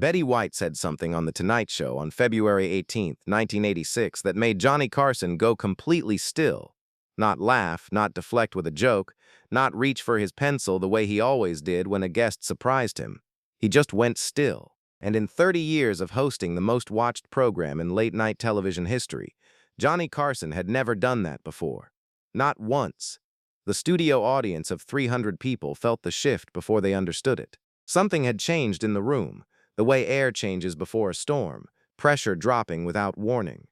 Betty White said something on The Tonight Show on February 18, 1986 that made Johnny Carson go completely still. Not laugh, not deflect with a joke, not reach for his pencil the way he always did when a guest surprised him. He just went still. And in 30 years of hosting the most watched program in late-night television history, Johnny Carson had never done that before. Not once. The studio audience of 300 people felt the shift before they understood it. Something had changed in the room, the way air changes before a storm, pressure dropping without warning.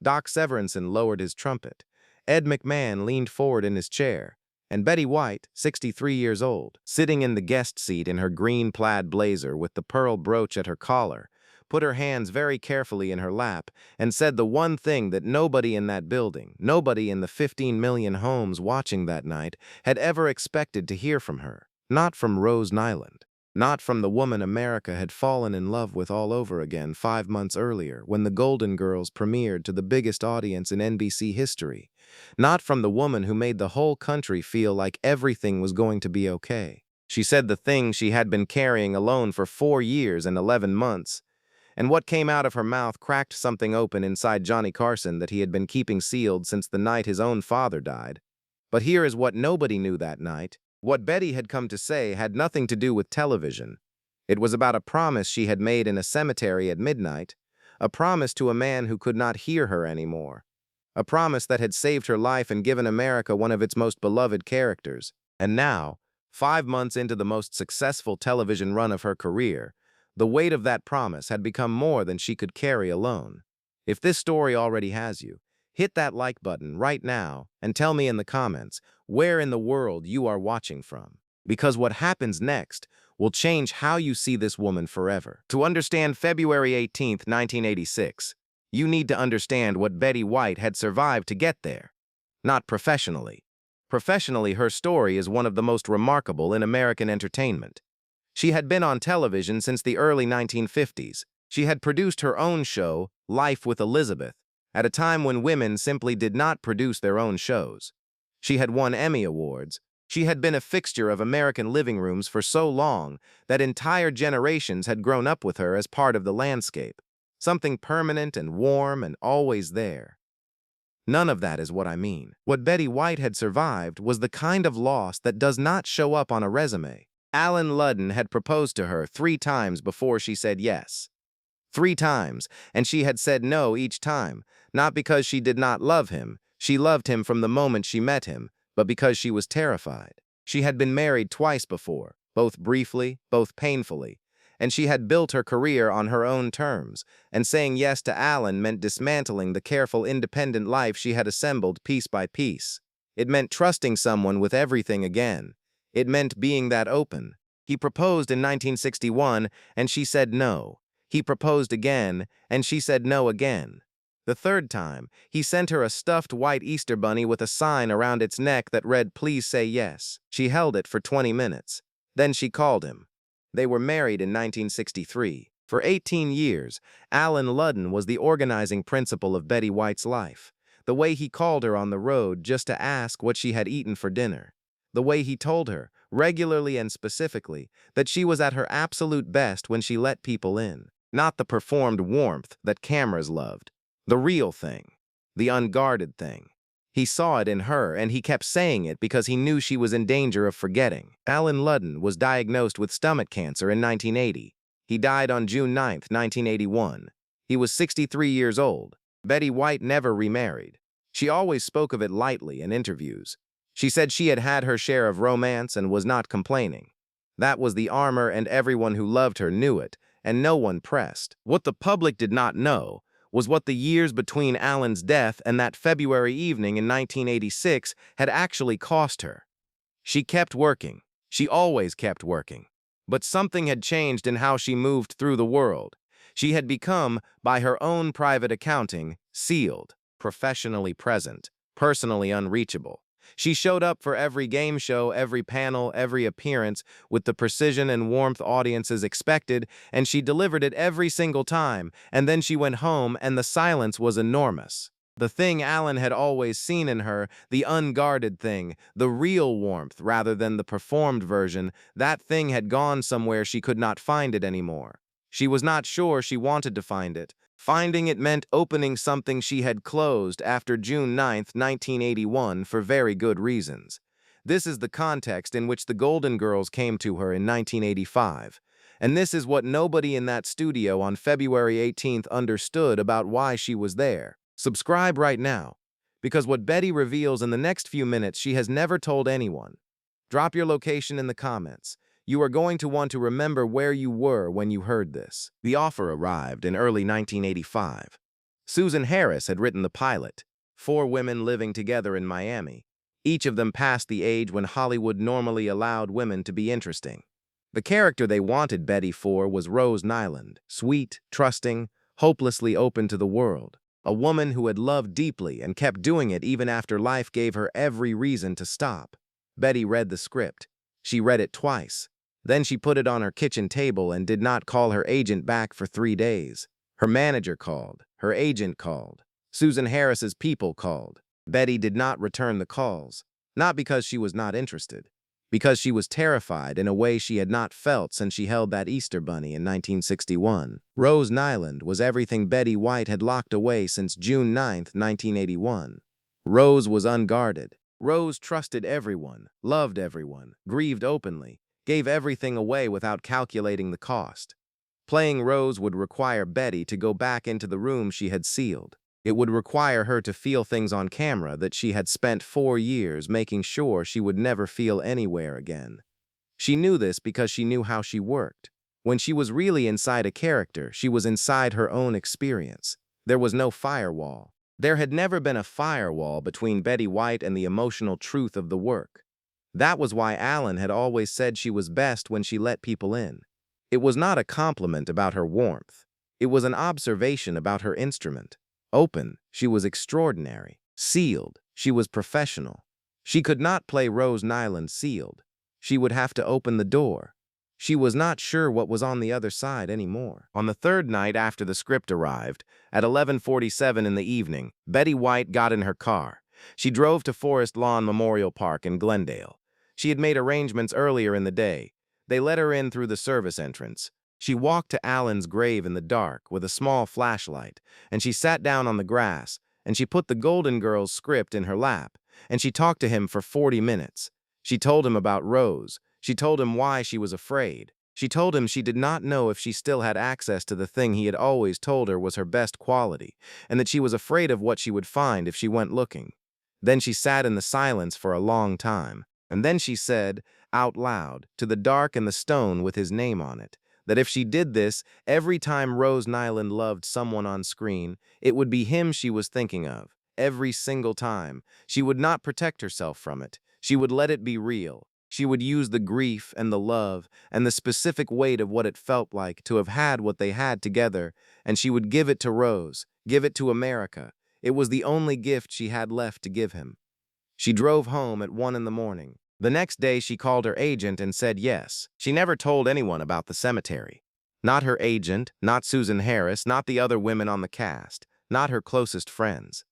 Doc Severinsen lowered his trumpet. Ed McMahon leaned forward in his chair, and Betty White, 63 years old, sitting in the guest seat in her green plaid blazer with the pearl brooch at her collar, put her hands very carefully in her lap and said the one thing that nobody in that building, nobody in the 15 million homes watching that night, had ever expected to hear from her. Not from Rose Nyland. Not from the woman America had fallen in love with all over again 5 months earlier when the Golden Girls premiered to the biggest audience in NBC history. Not from the woman who made the whole country feel like everything was going to be okay. She said the thing she had been carrying alone for 4 years and 11 months. And what came out of her mouth cracked something open inside Johnny Carson that he had been keeping sealed since the night his own father died. But here is what nobody knew that night. What Betty had come to say had nothing to do with television. It was about a promise she had made in a cemetery at midnight, a promise to a man who could not hear her anymore, a promise that had saved her life and given America one of its most beloved characters. And now, 5 months into the most successful television run of her career, the weight of that promise had become more than she could carry alone. If this story already has you, hit that like button right now and tell me in the comments where in the world you are watching from. Because what happens next will change how you see this woman forever. To understand February 18, 1986, you need to understand what Betty White had survived to get there. Not professionally. Professionally, her story is one of the most remarkable in American entertainment. She had been on television since the early 1950s. She had produced her own show, Life with Elizabeth, at a time when women simply did not produce their own shows. She had won Emmy Awards. She had been a fixture of American living rooms for so long that entire generations had grown up with her as part of the landscape, something permanent and warm and always there. None of that is what I mean. What Betty White had survived was the kind of loss that does not show up on a resume. Alan Ludden had proposed to her 3 times before she said yes. 3 times, and she had said no each time, not because she did not love him. She loved him from the moment she met him, but because she was terrified. She had been married twice before, both briefly, both painfully, and she had built her career on her own terms, and saying yes to Alan meant dismantling the careful, independent life she had assembled piece by piece. It meant trusting someone with everything again. It meant being that open. He proposed in 1961, and she said no. He proposed again, and she said no again. The 3rd time, he sent her a stuffed white Easter bunny with a sign around its neck that read, "Please say yes." She held it for 20 minutes. Then she called him. They were married in 1963. For 18 years, Alan Ludden was the organizing principle of Betty White's life. The way he called her on the road just to ask what she had eaten for dinner. The way he told her, regularly and specifically, that she was at her absolute best when she let people in. Not the performed warmth that cameras loved. The real thing. The unguarded thing. He saw it in her, and he kept saying it because he knew she was in danger of forgetting. Alan Ludden was diagnosed with stomach cancer in 1980. He died on June 9, 1981. He was 63 years old. Betty White never remarried. She always spoke of it lightly in interviews. She said she had had her share of romance and was not complaining. That was the armor, and everyone who loved her knew it, and no one pressed. What the public did not know was what the years between Alan's death and that February evening in 1986 had actually cost her. She kept working. She always kept working. But something had changed in how she moved through the world. She had become, by her own private accounting, sealed, professionally present, personally unreachable. She showed up for every game show, every panel, every appearance, with the precision and warmth audiences expected, and she delivered it every single time, and then she went home, and the silence was enormous. The thing Alan had always seen in her, the unguarded thing, the real warmth rather than the performed version, that thing had gone somewhere she could not find it anymore. She was not sure she wanted to find it. Finding it meant opening something she had closed after June 9, 1981 for very good reasons. This is the context in which the Golden Girls came to her in 1985. And this is what nobody in that studio on February 18th understood about why she was there. Subscribe right now, because what Betty reveals in the next few minutes she has never told anyone. Drop your location in the comments. You are going to want to remember where you were when you heard this. The offer arrived in early 1985. Susan Harris had written the pilot, 4 women living together in Miami, each of them past the age when Hollywood normally allowed women to be interesting. The character they wanted Betty for was Rose Nyland, sweet, trusting, hopelessly open to the world. A woman who had loved deeply and kept doing it even after life gave her every reason to stop. Betty read the script. She read it twice. Then she put it on her kitchen table and did not call her agent back for 3 days. Her manager called. Her agent called. Susan Harris's people called. Betty did not return the calls. Not because she was not interested. Because she was terrified in a way she had not felt since she held that Easter bunny in 1961. Rose Nyland was everything Betty White had locked away since June 9, 1981. Rose was unguarded. Rose trusted everyone, loved everyone, grieved openly, gave everything away without calculating the cost. Playing Rose would require Betty to go back into the room she had sealed. It would require her to feel things on camera that she had spent 4 years making sure she would never feel anywhere again. She knew this because she knew how she worked. When she was really inside a character, she was inside her own experience. There was no firewall. There had never been a firewall between Betty White and the emotional truth of the work. That was why Alan had always said she was best when she let people in. It was not a compliment about her warmth. It was an observation about her instrument. Open, she was extraordinary. Sealed, she was professional. She could not play Rose Nyland sealed. She would have to open the door. She was not sure what was on the other side anymore. On the 3rd night after the script arrived, at 11:47 in the evening, Betty White got in her car. She drove to Forest Lawn Memorial Park in Glendale. She had made arrangements earlier in the day. They let her in through the service entrance. She walked to Alan's grave in the dark with a small flashlight, and she sat down on the grass, and she put the Golden Girls script in her lap, and she talked to him for 40 minutes. She told him about Rose. She told him why she was afraid. She told him she did not know if she still had access to the thing he had always told her was her best quality, and that she was afraid of what she would find if she went looking. Then she sat in the silence for a long time, and then she said, out loud, to the dark and the stone with his name on it, that if she did this, every time Rose Nyland loved someone on screen, it would be him she was thinking of. Every single time. She would not protect herself from it. She would let it be real. She would use the grief and the love and the specific weight of what it felt like to have had what they had together, and she would give it to Rose, give it to America. It was the only gift she had left to give him. She drove home at 1 in the morning. The next day she called her agent and said yes. She never told anyone about the cemetery. Not her agent, not Susan Harris, not the other women on the cast, not her closest friends.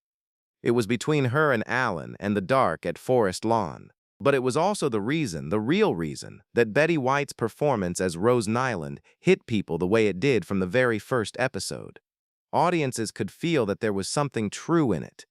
It was between her and Alan and the dark at Forest Lawn. But it was also the reason, the real reason, that Betty White's performance as Rose Nyland hit people the way it did from the very first episode. Audiences could feel that there was something true in it.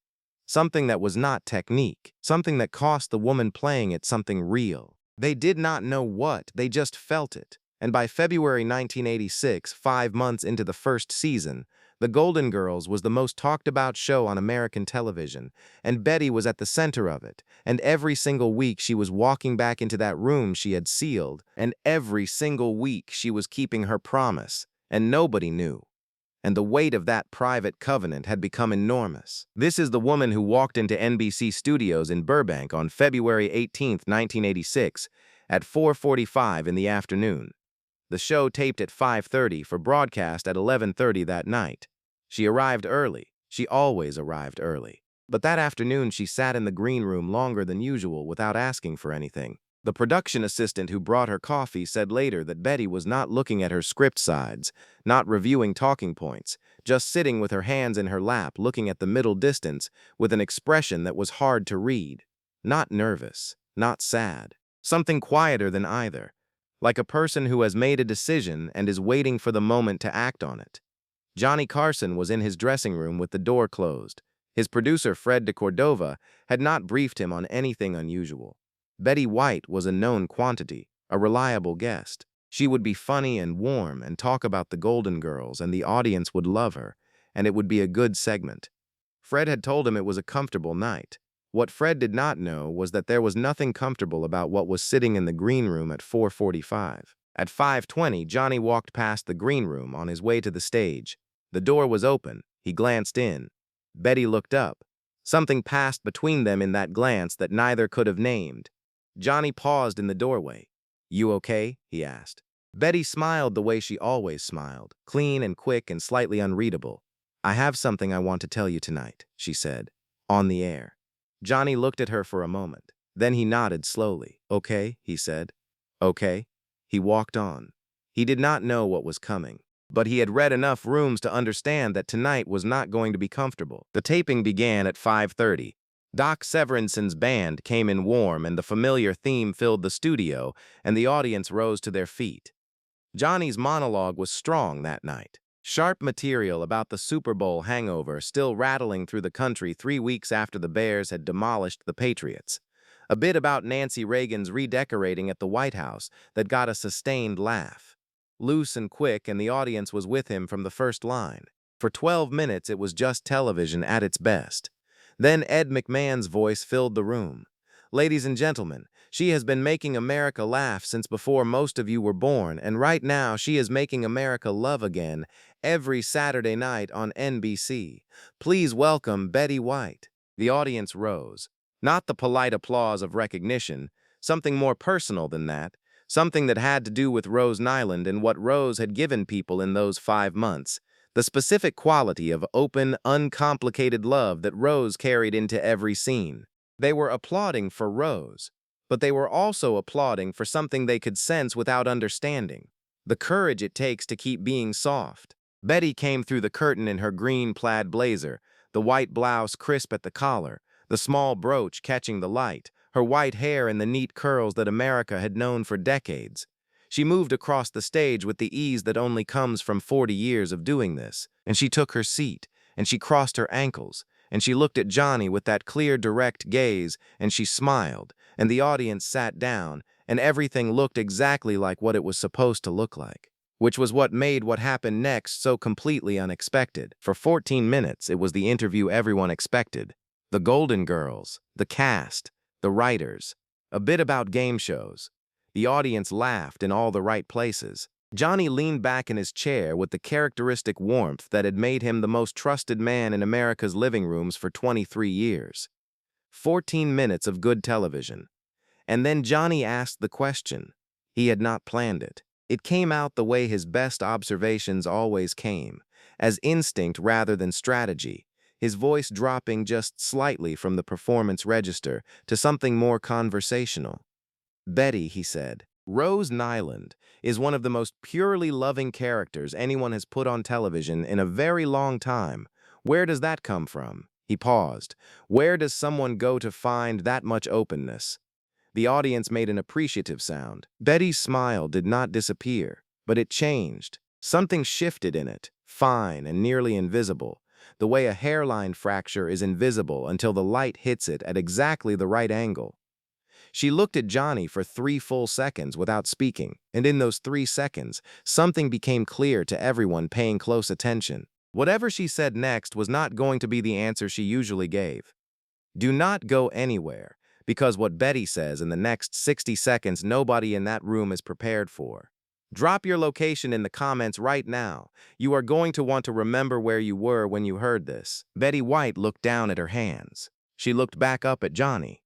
Something that was not technique. Something that cost the woman playing it something real. They did not know what, they just felt it. And by February 1986, 5 months into the first season, The Golden Girls was the most talked about show on American television, and Betty was at the center of it. And every single week she was walking back into that room she had sealed, and every single week she was keeping her promise, and nobody knew. And the weight of that private covenant had become enormous. This is the woman who walked into NBC Studios in Burbank on February 18, 1986, at 4:45 in the afternoon. The show taped at 5:30 for broadcast at 11:30 that night. She arrived early. She always arrived early. But that afternoon she sat in the green room longer than usual without asking for anything. The production assistant who brought her coffee said later that Betty was not looking at her script sides, not reviewing talking points, just sitting with her hands in her lap looking at the middle distance with an expression that was hard to read. Not nervous, not sad. Something quieter than either. like a person who has made a decision and is waiting for the moment to act on it. Johnny Carson was in his dressing room with the door closed. His producer, Fred de Cordova, had not briefed him on anything unusual. Betty White was a known quantity, a reliable guest. She would be funny and warm and talk about the Golden Girls, and the audience would love her, and it would be a good segment. Fred had told him it was a comfortable night. What Fred did not know was that there was nothing comfortable about what was sitting in the green room at 4:45. At 5:20, Johnny walked past the green room on his way to the stage. The door was open. He glanced in. Betty looked up. Something passed between them in that glance that neither could have named. Johnny paused in the doorway. "You okay?" he asked. Betty smiled the way she always smiled, clean and quick and slightly unreadable. "I have something I want to tell you tonight," she said, on the air. Johnny looked at her for a moment. Then he nodded slowly. "Okay," he said. "Okay." He walked on. He did not know what was coming, but he had read enough rooms to understand that tonight was not going to be comfortable. The taping began at 5:30. Doc Severinson's band came in warm and the familiar theme filled the studio, and the audience rose to their feet. Johnny's monologue was strong that night. Sharp material about the Super Bowl hangover still rattling through the country 3 weeks after the Bears had demolished the Patriots. A bit about Nancy Reagan's redecorating at the White House that got a sustained laugh. Loose and quick, and the audience was with him from the first line. For 12 minutes, it was just television at its best. Then Ed McMahon's voice filled the room. "Ladies and gentlemen, she has been making America laugh since before most of you were born, and right now she is making America love again every Saturday night on NBC. Please welcome Betty White." The audience rose. Not the polite applause of recognition, something more personal than that, something that had to do with Rose Nyland and what Rose had given people in those 5 months, the specific quality of open, uncomplicated love that Rose carried into every scene. They were applauding for Rose, but they were also applauding for something they could sense without understanding, the courage it takes to keep being soft. Betty came through the curtain in her green plaid blazer, the white blouse crisp at the collar, the small brooch catching the light, her white hair in the neat curls that America had known for decades. She moved across the stage with the ease that only comes from 40 years of doing this, and she took her seat, and she crossed her ankles, and she looked at Johnny with that clear, direct gaze, and she smiled, and the audience sat down, and everything looked exactly like what it was supposed to look like, which was what made what happened next so completely unexpected. For 14 minutes, it was the interview everyone expected. The Golden Girls, the cast, the writers, a bit about game shows. The audience laughed in all the right places. Johnny leaned back in his chair with the characteristic warmth that had made him the most trusted man in America's living rooms for 23 years. 14 minutes of good television. And then Johnny asked the question. He had not planned it. It came out the way his best observations always came, as instinct rather than strategy, his voice dropping just slightly from the performance register to something more conversational. "Betty," he said, "Rose Nyland is one of the most purely loving characters anyone has put on television in a very long time. Where does that come from?" He paused. "Where does someone go to find that much openness?" The audience made an appreciative sound. Betty's smile did not disappear, but it changed. Something shifted in it, fine and nearly invisible, the way a hairline fracture is invisible until the light hits it at exactly the right angle. She looked at Johnny for 3 full seconds without speaking, and in those 3 seconds, something became clear to everyone paying close attention. Whatever she said next was not going to be the answer she usually gave. Do not go anywhere, because what Betty says in the next 60 seconds nobody in that room is prepared for. Drop your location in the comments right now. You are going to want to remember where you were when you heard this. Betty White looked down at her hands. She looked back up at Johnny.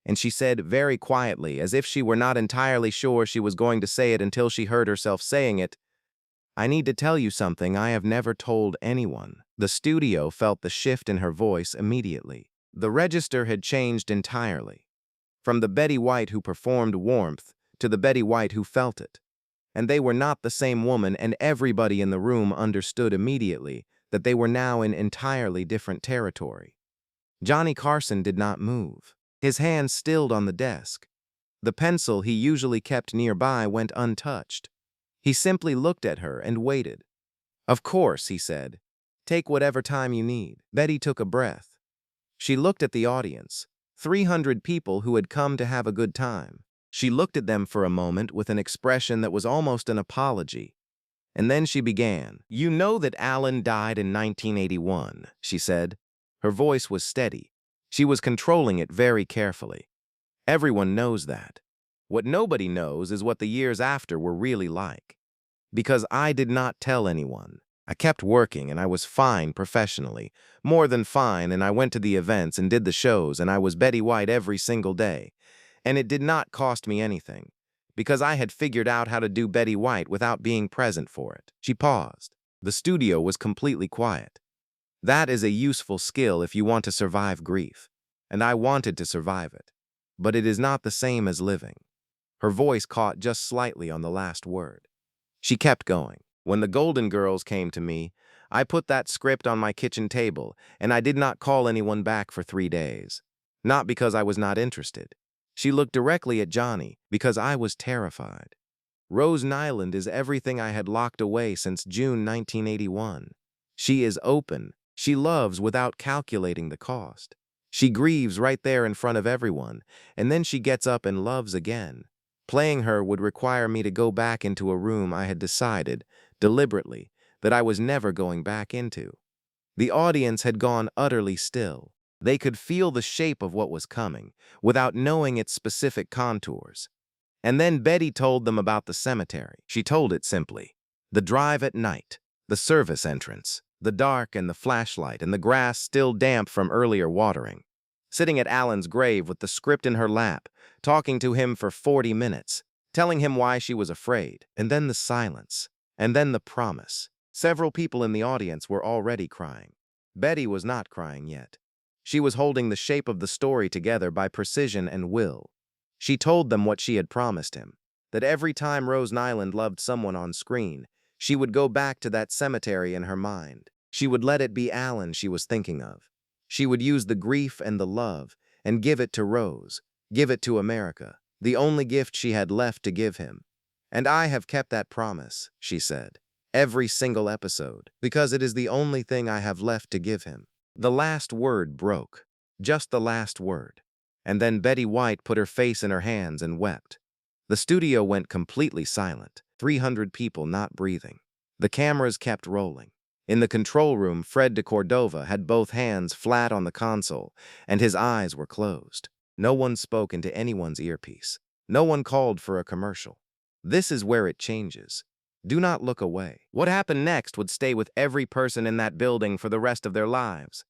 And she said very quietly, as if she were not entirely sure she was going to say it until she heard herself saying it, "I need to tell you something I have never told anyone." The studio felt the shift in her voice immediately. The register had changed entirely, from the Betty White who performed warmth to the Betty White who felt it. And they were not the same woman, and everybody in the room understood immediately that they were now in entirely different territory. Johnny Carson did not move. His hands stilled on the desk. The pencil he usually kept nearby went untouched. He simply looked at her and waited. "Of course," he said. "Take whatever time you need." Betty took a breath. She looked at the audience, 300 people who had come to have a good time. She looked at them for a moment with an expression that was almost an apology. And then she began. "You know that Alan died in 1981, she said. Her voice was steady. She was controlling it very carefully. Everyone knows that. What nobody knows is what the years after were really like. Because I did not tell anyone. I kept working and I was fine professionally. More than fine, and I went to the events and did the shows and I was Betty White every single day. And it did not cost me anything. Because I had figured out how to do Betty White without being present for it." She paused. The studio was completely quiet. That is a useful skill if you want to survive grief. And I wanted to survive it. But it is not the same as living. Her voice caught just slightly on the last word. She kept going. "When the Golden Girls came to me, I put that script on my kitchen table, and I did not call anyone back for 3 days. Not because I was not interested." She looked directly at Johnny, "because I was terrified. Rose Nyland is everything I had locked away since June 1981. She is open. She loves without calculating the cost. She grieves right there in front of everyone, and then she gets up and loves again. Playing her would require me to go back into a room I had decided, deliberately, that I was never going back into." The audience had gone utterly still. They could feel the shape of what was coming, without knowing its specific contours. And then Betty told them about the cemetery. She told it simply. The drive at night, the service entrance, the dark and the flashlight, and the grass still damp from earlier watering. Sitting at Alan's grave with the script in her lap, talking to him for 40 minutes, telling him why she was afraid, and then the silence, and then the promise. Several people in the audience were already crying. Betty was not crying yet. She was holding the shape of the story together by precision and will. She told them what she had promised him, that every time Rose Nyland loved someone on screen, she would go back to that cemetery in her mind. She would let it be Alan she was thinking of. She would use the grief and the love and give it to Rose, give it to America, the only gift she had left to give him. "And I have kept that promise," she said, "every single episode, because it is the only thing I have left to give him." The last word broke, just the last word. And then Betty White put her face in her hands and wept. The studio went completely silent, 300 people not breathing. The cameras kept rolling. In the control room, Fred de Cordova had both hands flat on the console, and his eyes were closed. No one spoke into anyone's earpiece. No one called for a commercial. This is where it changes. Do not look away. What happened next would stay with every person in that building for the rest of their lives.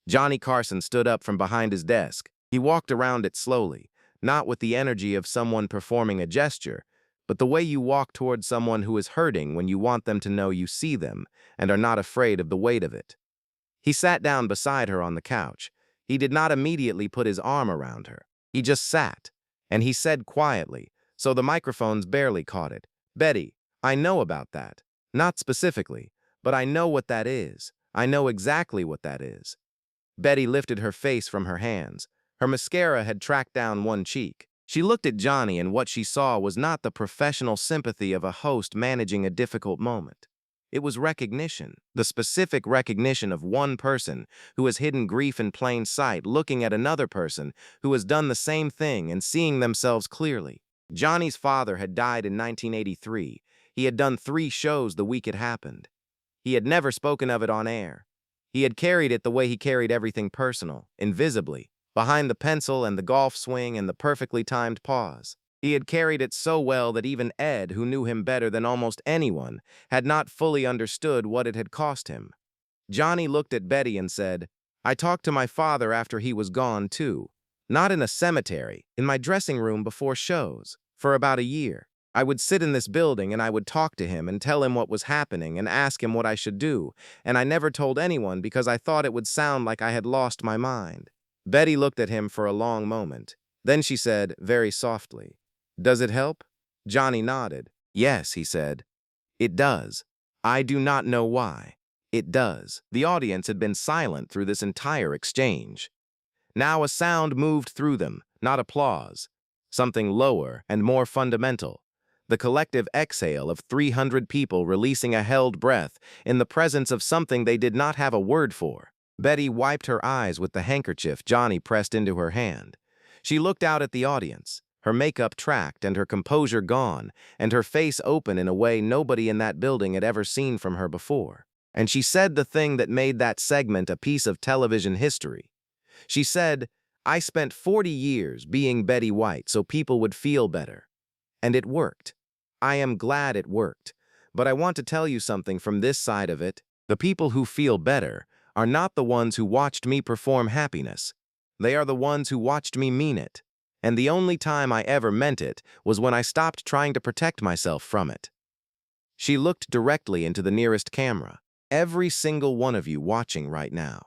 Johnny Carson stood up from behind his desk. He walked around it slowly, not with the energy of someone performing a gesture, but the way you walk towards someone who is hurting when you want them to know you see them and are not afraid of the weight of it. He sat down beside her on the couch. He did not immediately put his arm around her. He just sat, and he said quietly, so the microphones barely caught it, "Betty, I know about that. Not specifically, but I know what that is. I know exactly what that is." Betty lifted her face from her hands. Her mascara had tracked down one cheek. She looked at Johnny, and what she saw was not the professional sympathy of a host managing a difficult moment. It was recognition, the specific recognition of one person who has hidden grief in plain sight, looking at another person who has done the same thing and seeing themselves clearly. Johnny's father had died in 1983. He had done 3 shows the week it happened. He had never spoken of it on air. He had carried it the way he carried everything personal, invisibly, behind the pencil and the golf swing and the perfectly timed pause. He had carried it so well that even Ed, who knew him better than almost anyone, had not fully understood what it had cost him. Johnny looked at Betty and said, "I talked to my father after he was gone, too. Not in a cemetery, in my dressing room before shows, for about a year. I would sit in this building and I would talk to him and tell him what was happening and ask him what I should do, and I never told anyone because I thought it would sound like I had lost my mind." Betty looked at him for a long moment. Then she said, very softly, "Does it help?" Johnny nodded. "Yes," he said. "It does. I do not know why. It does." The audience had been silent through this entire exchange. Now a sound moved through them, not applause. something lower and more fundamental. The collective exhale of 300 people releasing a held breath in the presence of something they did not have a word for. Betty wiped her eyes with the handkerchief Johnny pressed into her hand. She looked out at the audience, her makeup tracked and her composure gone, and her face open in a way nobody in that building had ever seen from her before. And she said the thing that made that segment a piece of television history. She said, "I spent 40 years being Betty White so people would feel better. And it worked. I am glad it worked. But I want to tell you something from this side of it. The people who feel better are not the ones who watched me perform happiness. They are the ones who watched me mean it. And the only time I ever meant it was when I stopped trying to protect myself from it." She looked directly into the nearest camera. Every single one of you watching right now.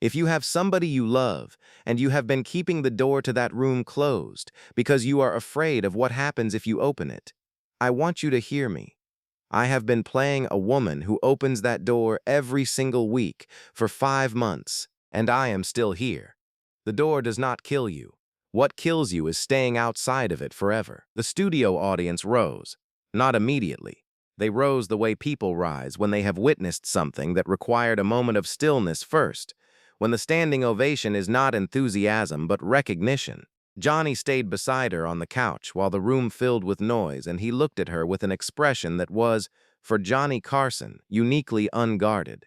If you have somebody you love, and you have been keeping the door to that room closed because you are afraid of what happens if you open it, I want you to hear me. I have been playing a woman who opens that door every single week for 5 months, and I am still here. The door does not kill you. What kills you is staying outside of it forever. The studio audience rose. Not immediately. They rose the way people rise when they have witnessed something that required a moment of stillness first, when the standing ovation is not enthusiasm but recognition. Johnny stayed beside her on the couch while the room filled with noise, and he looked at her with an expression that was, for Johnny Carson, uniquely unguarded.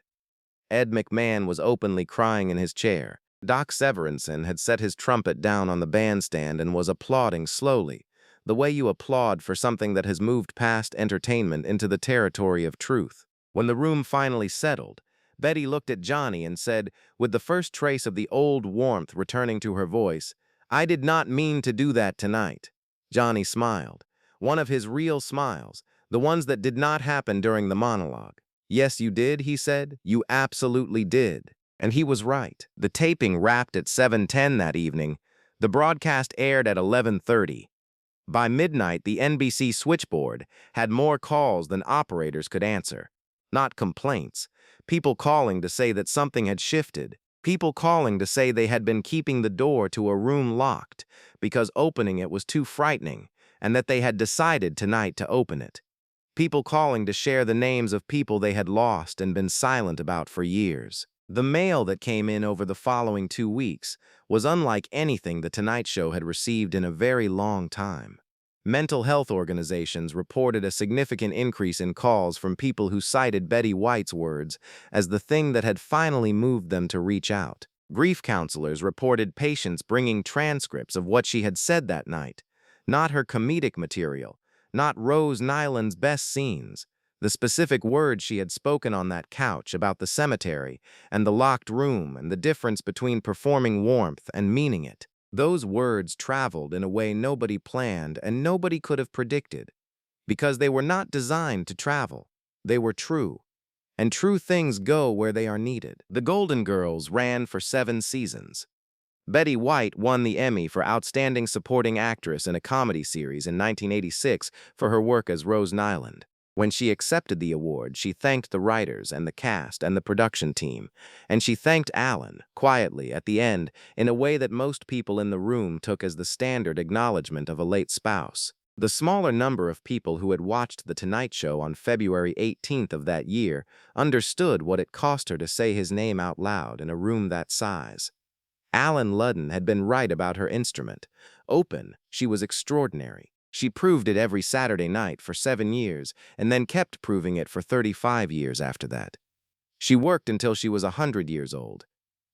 Ed McMahon was openly crying in his chair. Doc Severinsen had set his trumpet down on the bandstand and was applauding slowly, the way you applaud for something that has moved past entertainment into the territory of truth. When the room finally settled, Betty looked at Johnny and said, with the first trace of the old warmth returning to her voice, "I did not mean to do that tonight." Johnny smiled. One of his real smiles, the ones that did not happen during the monologue. "Yes, you did," he said. "You absolutely did." And he was right. The taping wrapped at 7:10 that evening. The broadcast aired at 11:30. By midnight, the NBC switchboard had more calls than operators could answer. Not complaints. People calling to say that something had shifted. People calling to say they had been keeping the door to a room locked because opening it was too frightening, and that they had decided tonight to open it. People calling to share the names of people they had lost and been silent about for years. The mail that came in over the following 2 weeks was unlike anything The Tonight Show had received in a very long time. Mental health organizations reported a significant increase in calls from people who cited Betty White's words as the thing that had finally moved them to reach out. Grief counselors reported patients bringing transcripts of what she had said that night, not her comedic material, not Rose Nyland's best scenes, the specific words she had spoken on that couch about the cemetery and the locked room and the difference between performing warmth and meaning it. Those words traveled in a way nobody planned and nobody could have predicted, because they were not designed to travel. They were true, and true things go where they are needed. The Golden Girls ran for 7 seasons. Betty White won the Emmy for Outstanding Supporting Actress in a Comedy Series in 1986 for her work as Rose Nyland. When she accepted the award, she thanked the writers and the cast and the production team, and she thanked Alan, quietly, at the end, in a way that most people in the room took as the standard acknowledgement of a late spouse. The smaller number of people who had watched The Tonight Show on February 18th of that year understood what it cost her to say his name out loud in a room that size. Alan Ludden had been right about her instrument. Open, she was extraordinary. She proved it every Saturday night for 7 years, and then kept proving it for 35 years after that. She worked until she was 100 years old.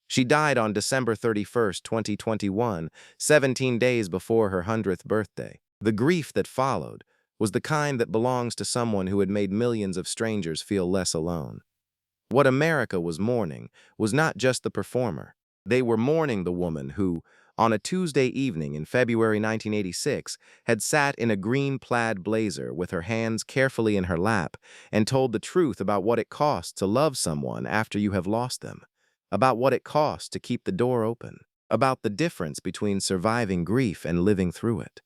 She died on December 31st, 2021, 17 days before her 100th birthday. The grief that followed was the kind that belongs to someone who had made millions of strangers feel less alone. What America was mourning was not just the performer. They were mourning the woman who, on a Tuesday evening in February 1986, had sat in a green plaid blazer with her hands carefully in her lap and told the truth about what it costs to love someone after you have lost them, about what it costs to keep the door open, about the difference between surviving grief and living through it.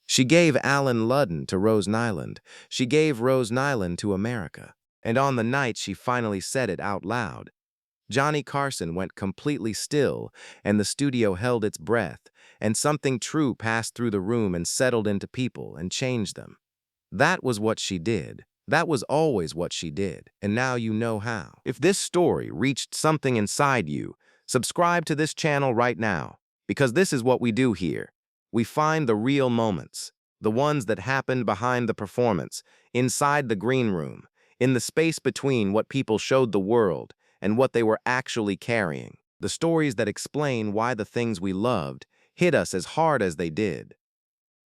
She gave Alan Ludden to Rose Nyland. She gave Rose Nyland to America. And on the night she finally said it out loud, Johnny Carson went completely still, and the studio held its breath and something true passed through the room and settled into people and changed them. That was what she did. That was always what she did, and now you know how. If this story reached something inside you, subscribe to this channel right now, because this is what we do here. We find the real moments, the ones that happened behind the performance, inside the green room, in the space between what people showed the world and what they were actually carrying. The stories that explain why the things we loved hit us as hard as they did.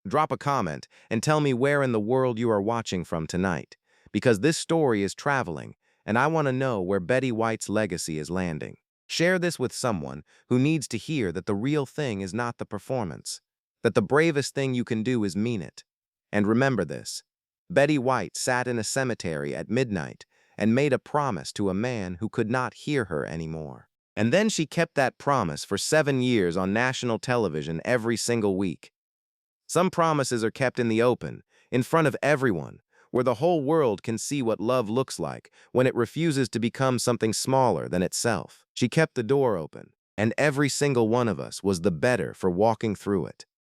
Drop a comment and tell me where in the world you are watching from tonight, because this story is traveling, and I want to know where Betty White's legacy is landing. Share this with someone who needs to hear that the real thing is not the performance, that the bravest thing you can do is mean it. And remember this: Betty White sat in a cemetery at midnight and made a promise to a man who could not hear her anymore. And then she kept that promise for 7 years on national television every single week. Some promises are kept in the open, in front of everyone, where the whole world can see what love looks like when it refuses to become something smaller than itself. She kept the door open, and every single one of us was the better for walking through it.